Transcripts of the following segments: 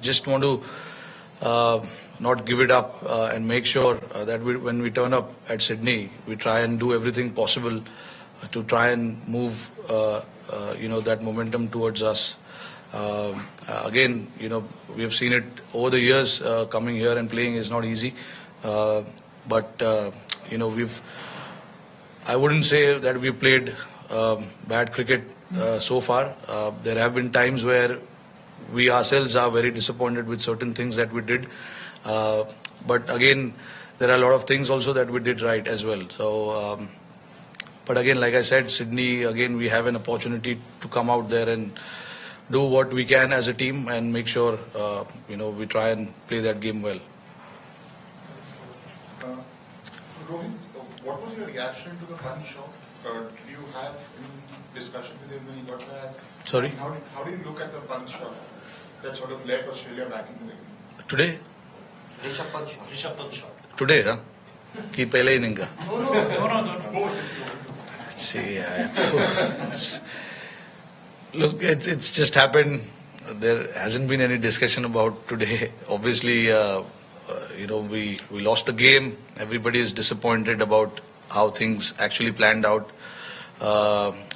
just want to not give it up and make sure that when we turn up at Sydney, we try and do everything possible to try and move that momentum towards us. Again, we have seen it over the years. Coming here and playing is not easy, but I wouldn't say that we played bad cricket so far. There have been times where we ourselves are very disappointed with certain things that we did. But again, there are a lot of things also that we did right as well. So, but again, like I said, Sydney, again, we have an opportunity to come out there and do what we can as a team and make sure, we try and play that game well. Rohit, what was your reaction to the punch shot? Did you have any discussion with him when he got that? Sorry? How do you look at the punch shot that sort of led Australia back into the game? Today? Rishabh Pant shot. Today, huh? Ki pehle inning ka? No. See, look, it's just happened. There hasn't been any discussion about today. Obviously, we lost the game. Everybody is disappointed about how things actually planned out.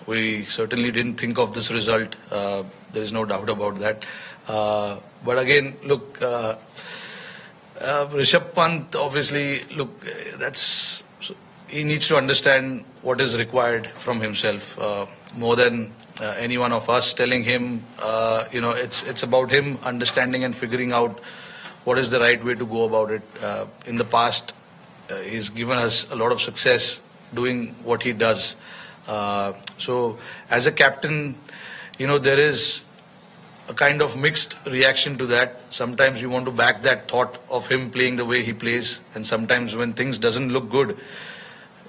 We certainly didn't think of this result. There is no doubt about that. But again, look, Rishabh Pant, obviously, look, he needs to understand what is required from himself more than any one of us telling him. It's about him understanding and figuring out what is the right way to go about it. In the past, he's given us a lot of success doing what he does. So as a captain, there is a kind of mixed reaction to that. Sometimes you want to back that thought of him playing the way he plays, and sometimes when things doesn't look good,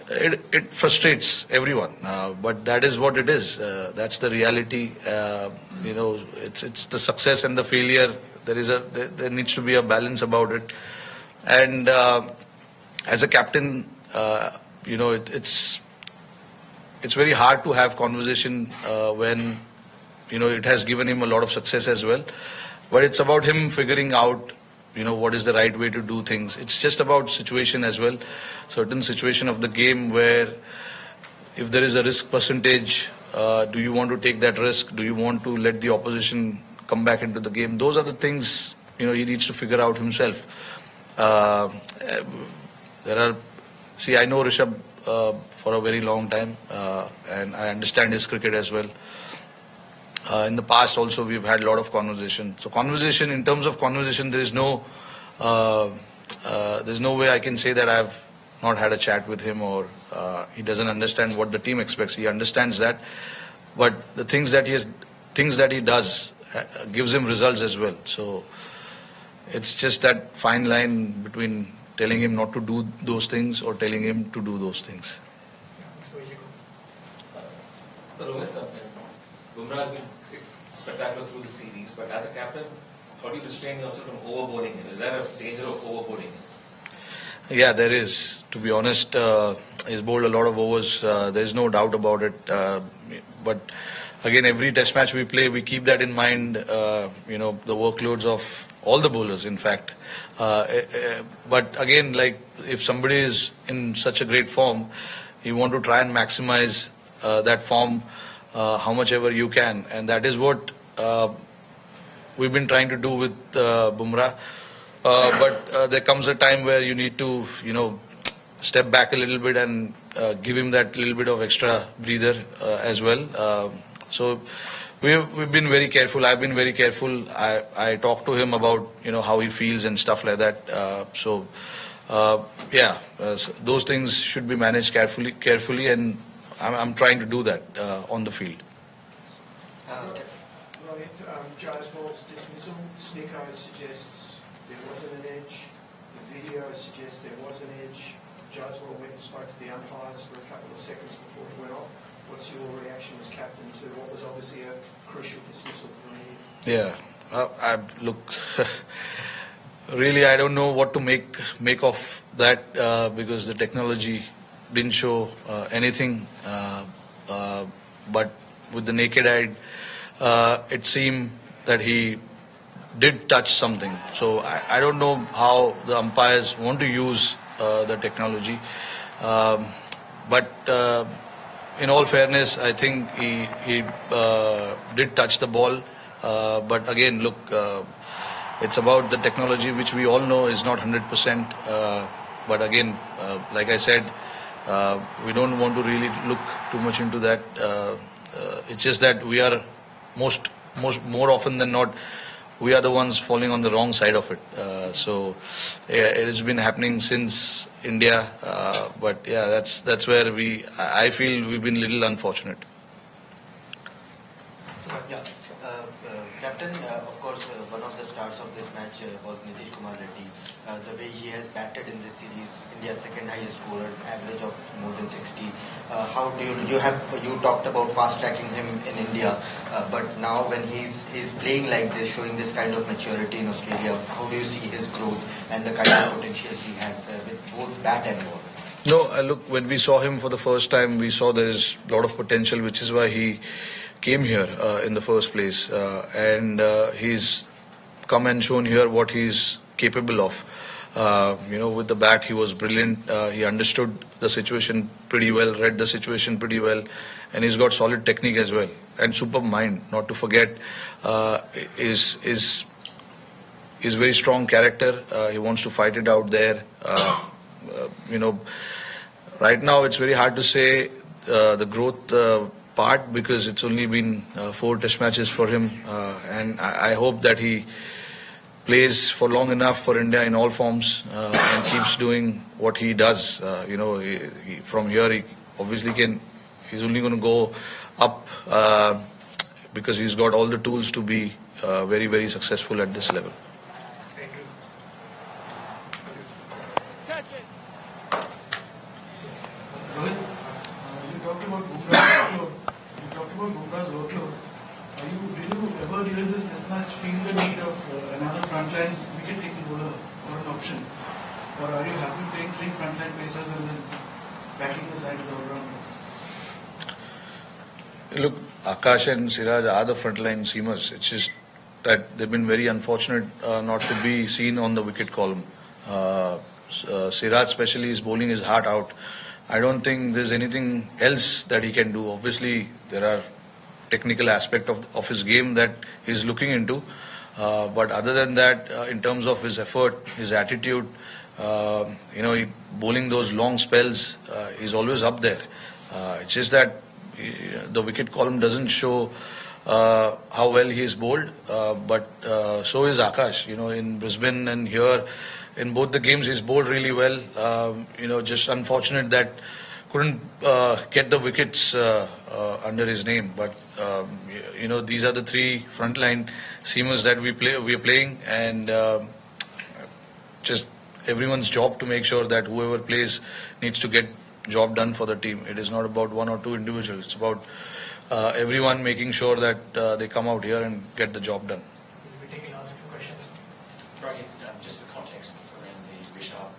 it frustrates everyone. But that is what it is. That's the reality. It's the success and the failure. There needs to be a balance about it. And as a captain, it's very hard to have conversation when it has given him a lot of success as well. But it's about him figuring out what is the right way to do things. It's just about situation as well. Certain situation of the game where if there is a risk percentage, do you want to take that risk? Do you want to let the opposition come back into the game? Those are the things he needs to figure out himself. I know Rishabh for a very long time, and I understand his cricket as well. In the past also we've had a lot of conversation. So in terms of conversation, there's no way I can say that I've not had a chat with him or he doesn't understand what the team expects. He understands that, but the things that he does gives him results as well. So it's just that fine line between telling him not to do those things or telling him to do those things. Rohit, Bumrah has been spectacular through the series, but as a captain, how do you restrain yourself from overboarding him? Is there a danger of overboarding him? Yeah, there is. To be honest, he's bowled a lot of overs. There's no doubt about it. But again, every test match we play, we keep that in mind. The workloads of all the bowlers, in fact. But again, like if somebody is in such a great form, you want to try and maximize that form how much ever you can, and that is what we've been trying to do with Bumrah. But there comes a time where you need to, step back a little bit and give him that little bit of extra breather as well. So we've been very careful. I've been very careful. I talk to him about how he feels and stuff like that. Those things should be managed carefully, and I'm trying to do that on the field. Rohit, Jaiswal's dismissal, Sneeko suggests there wasn't an edge. The video suggests there was an edge. Jaiswal went and spoke to the umpires for a couple of seconds before he went off. What's your reaction as captain to what was obviously a crucial dismissal from you? Yeah, look, really, I don't know what to make of that because the technology didn't show anything. But with the naked eye, it seemed that he did touch something. So I don't know how the umpires want to use the technology. But in all fairness, I think he did touch the ball. But again, look, it's about the technology, which we all know is not 100%. But again, like I said, we don't want to really look too much into that. It's just that we are more often than not, we are the ones falling on the wrong side of it. So it has been happening since India. But yeah, that's where I feel we've been a little unfortunate. Yeah. Captain, of course, one of the stars of this match was Nitish Kumar Reddy. The way he has batted in this series, India's second highest scorer, average of more than 60. How do you talked about fast tracking him in India, but now when he's playing like this, showing this kind of maturity in Australia, how do you see his growth and the kind of potential he has with both bat and ball? No, look, when we saw him for the first time, we saw there's a lot of potential, which is why he came here in the first place. And he's come and shown here what he's capable of. With the bat, he was brilliant. He understood the situation pretty well, read the situation pretty well, and he's got solid technique as well. And superb mind, not to forget, is very strong character. He wants to fight it out there. Right now it's very hard to say the growth part, because it's only been 4 test matches for him, and I hope that he plays for long enough for India in all forms and keeps doing what he does. From here he obviously he's only going to go up because he's got all the tools to be very, very successful at this level. Rohit, you talked about Bumrah's workload. Did you ever during this test match feel the need of another frontline wicket-taking bowler or an option? Or are you happy playing 3 frontline pacers and then backing the side of the all-rounder? Look, Akash and Siraj are the frontline seamers. It's just that they've been very unfortunate not to be seen on the wicket column. Siraj especially is bowling his heart out. I don't think there's anything else that he can do. Obviously, there are technical aspect of his game that he's looking into. But other than that, in terms of his effort, his attitude, he bowling those long spells, he's always up there. It's just that the wicket column doesn't show how well he is bowled, but so is Akash. In Brisbane and here, in both the games, he's bowled really well. Just unfortunate that couldn't get the wickets under his name. But these are the 3 frontline seamers that we are playing, and just everyone's job to make sure that whoever plays needs to get job done for the team. It is not about 1 or 2 individuals. It's about everyone making sure that they come out here and get the job done. We're taking last few questions. Rohit, just for context around the Rishabh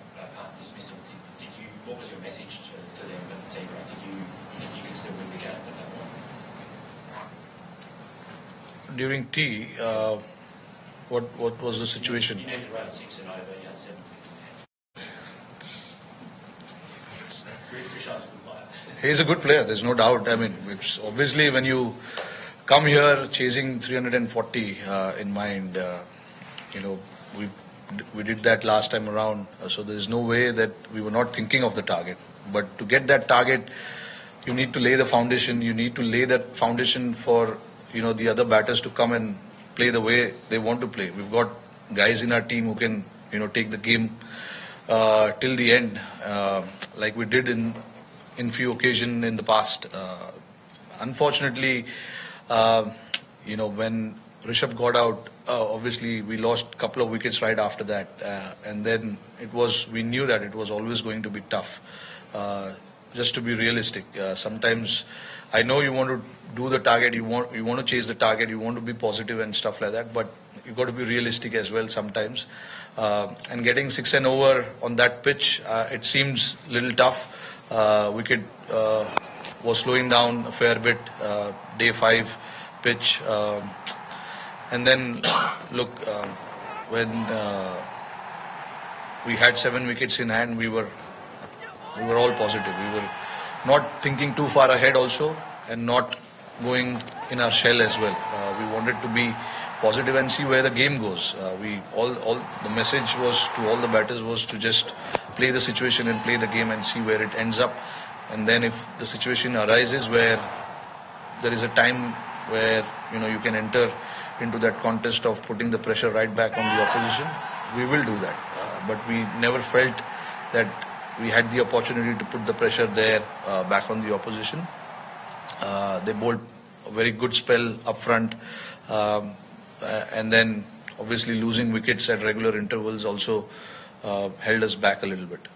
dismissal, what was your message to them at the team? Did you think you could still win the game at that point? During tea, what was the situation? You needed to run 6 and over, you had 7. Rishabh's a good player. He's a good player, there's no doubt. I mean, it's obviously when you come here chasing 340 in mind, we did that last time around, so there's no way that we were not thinking of the target. But to get that target, you need to lay the foundation. You need to lay that foundation for the other batters to come and play the way they want to play. We've got guys in our team who can take the game till the end, like we did in few occasions in the past. Unfortunately, when Rishabh got out, obviously we lost a couple of wickets right after that, and then we knew that it was always going to be tough. Just to be realistic, sometimes I know you want to do the target, you want to chase the target, you want to be positive and stuff like that, but you've got to be realistic as well sometimes. And getting 6 and over on that pitch, it seems a little tough. Wicket was slowing down a fair bit. Day 5 pitch, And then, look, when we had 7 wickets in hand, we were all positive. We were not thinking too far ahead also, and not going in our shell as well. We wanted to be positive and see where the game goes. All the message was to all the batters was to just play the situation and play the game and see where it ends up. And then if the situation arises where there is a time where you can enter into that contest of putting the pressure right back on the opposition, we will do that. But we never felt that we had the opportunity to put the pressure there back on the opposition. They bowled a very good spell up front, and then obviously losing wickets at regular intervals also held us back a little bit.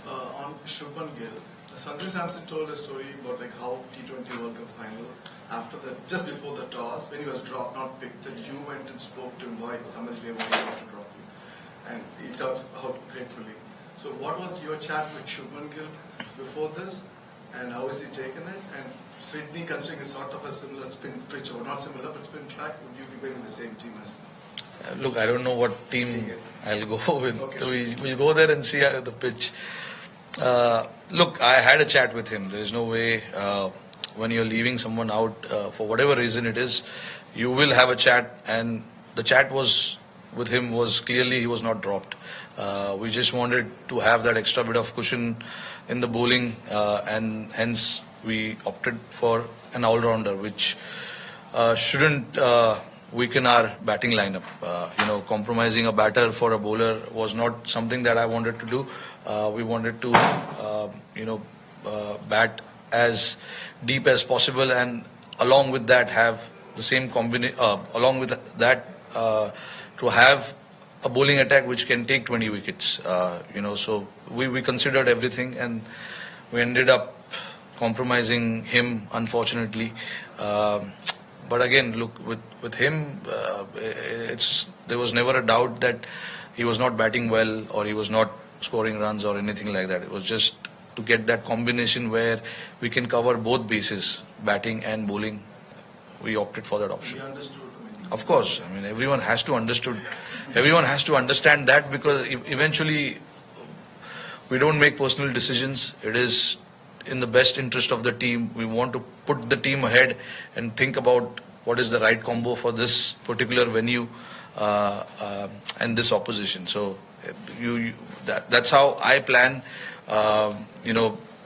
On Shubman Gill, Sanju Samson told a story about how T20 World Cup final, after just before the toss, when he was dropped, not picked, that you went and spoke to him, why Samajli wanted to drop you, and he talks how gratefully. So what was your chat with Shubman Gill before this, and how has he taken it? And Sydney, considering is sort of a similar spin pitch, or not similar, but spin track, would you be going with the same team as now? Look, I don't know what team I'll go with. Okay. We'll go there and see the pitch. Look, I had a chat with him. There is no way when you're leaving someone out for whatever reason it is, you will have a chat, and the chat was with him was clearly he was not dropped. We just wanted to have that extra bit of cushion in the bowling, and hence we opted for an all-rounder, which shouldn't weaken our batting lineup. Compromising a batter for a bowler was not something that I wanted to do. We wanted to, bat as deep as possible, and along with that have the same combination. Along with that, to have a bowling attack which can take 20 wickets. So we considered everything, and we ended up compromising him, unfortunately. But again, look, with him, there was never a doubt that he was not batting well or he was not scoring runs or anything like that. It was just to get that combination where we can cover both bases, batting and bowling. We opted for that option. He understood. Of course, I mean everyone has to understand that, because eventually we don't make personal decisions. It is in the best interest of the team. We want to put the team ahead and think about what is the right combo for this particular venue and this opposition. So that's how I plan.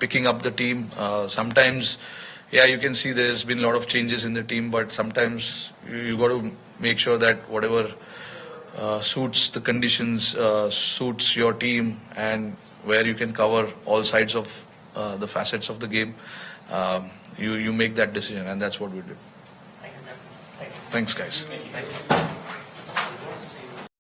Picking up the team. Sometimes, you can see there's been a lot of changes in the team, but sometimes you got to make sure that whatever suits the conditions, suits your team, and where you can cover all sides of the facets of the game, you make that decision, and that's what we did. Thanks. Thank you. Thanks, guys. Thank you.